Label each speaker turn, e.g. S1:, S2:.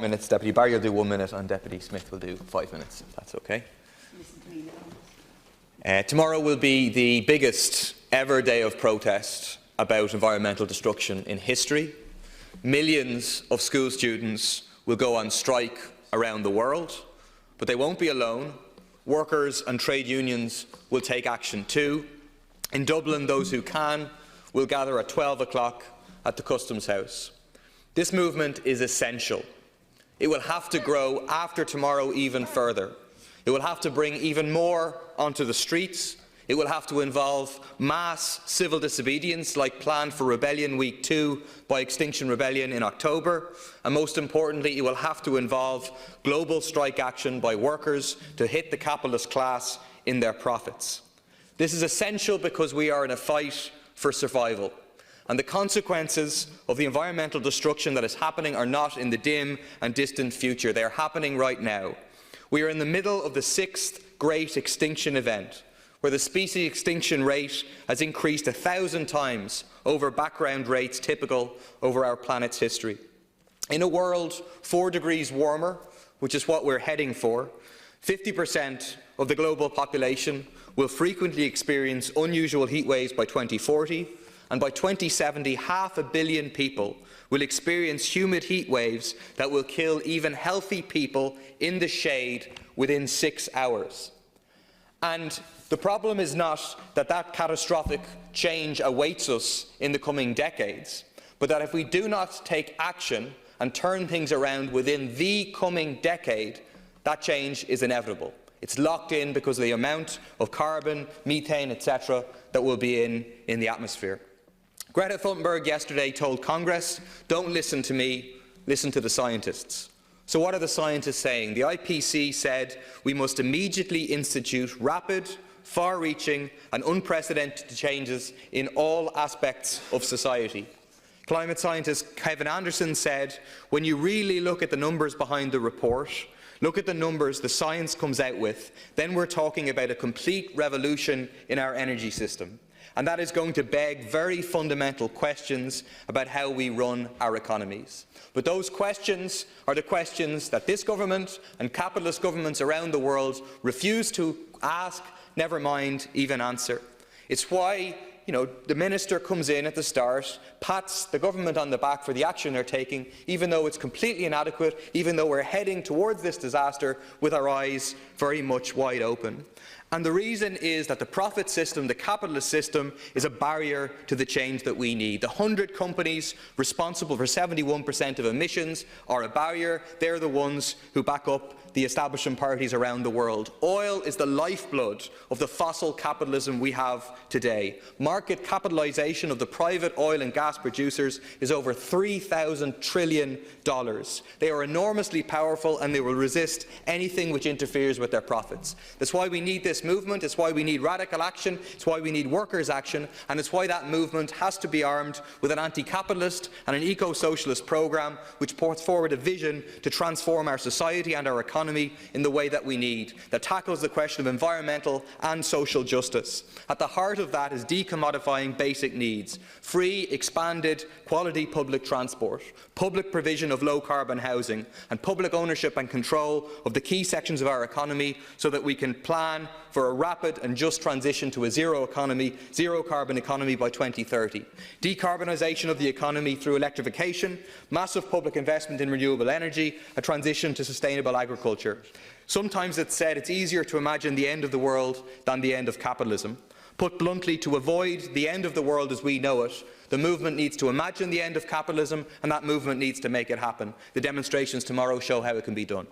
S1: minutes. Deputy Barry will do 1 minute, and Deputy Smith will do 5 minutes, if that's okay. Tomorrow will be the biggest ever day of protest about environmental destruction in history. Millions of school students will go on strike around the world, but they won't be alone. Workers and trade unions will take action too. In Dublin, those who can will gather at 12 o'clock at the Customs House. This movement is essential. It will have to grow after tomorrow even further. It will have to bring even more onto the streets. It will have to involve mass civil disobedience like planned for Rebellion Week 2 by Extinction Rebellion in October. And most importantly, it will have to involve global strike action by workers to hit the capitalist class in their profits. This is essential because we are in a fight for survival. And the consequences of the environmental destruction that is happening are not in the dim and distant future. They are happening right now. We are in the middle of the 6th great extinction event, where the species extinction rate has increased 1,000 times over background rates typical over our planet's history. In a world 4 degrees warmer, which is what we're heading for, 50% of the global population will frequently experience unusual heat waves by 2040, and by 2070, 500 million people will experience humid heat waves that will kill even healthy people in the shade within 6 hours. And the problem is not that that catastrophic change awaits us in the coming decades, but that if we do not take action and turn things around within the coming decade, that change is inevitable. It's locked in because of the amount of carbon, methane, etc. that will be in the atmosphere. Greta Thunberg yesterday told Congress, "Don't listen to me, listen to the scientists." So what are the scientists saying? The IPC said we must immediately institute rapid, far-reaching and unprecedented changes in all aspects of society. Climate scientist Kevin Anderson said, when you really look at the numbers behind the report, look at the numbers the science comes out with, then we're talking about a complete revolution in our energy system. And that is going to beg very fundamental questions about how we run our economies. But those questions are the questions that this government and capitalist governments around the world refuse to ask, never mind even answer. It's why the minister comes in at the start, pats the government on the back for the action they're taking, even though it's completely inadequate, even though we're heading towards this disaster with our eyes very much wide open. And the reason is that the profit system, the capitalist system, is a barrier to the change that we need. The 100 companies responsible for 71% of emissions are a barrier. They're the ones who back up the establishment parties around the world. Oil is the lifeblood of the fossil capitalism we have today. Market capitalisation of the private oil and gas producers is over $3,000 trillion. They are enormously powerful and they will resist anything which interferes with their profits. That's why we need this movement, it's why we need radical action, it's why we need workers' action, and it's why that movement has to be armed with an anti-capitalist and an eco-socialist programme which puts forward a vision to transform our society and our economy in the way that we need, that tackles the question of environmental and social justice. At the heart of that is decommodifying basic needs, free, expanded, quality public transport, public provision of low-carbon housing, and public ownership and control of the key sections of our economy so that we can plan for a rapid and just transition to a zero-carbon economy by 2030. Decarbonisation of the economy through electrification, massive public investment in renewable energy, a transition to sustainable agriculture. Sometimes it's said it's easier to imagine the end of the world than the end of capitalism. Put bluntly, to avoid the end of the world as we know it, the movement needs to imagine the end of capitalism, and that movement needs to make it happen. The demonstrations tomorrow show how it can be done.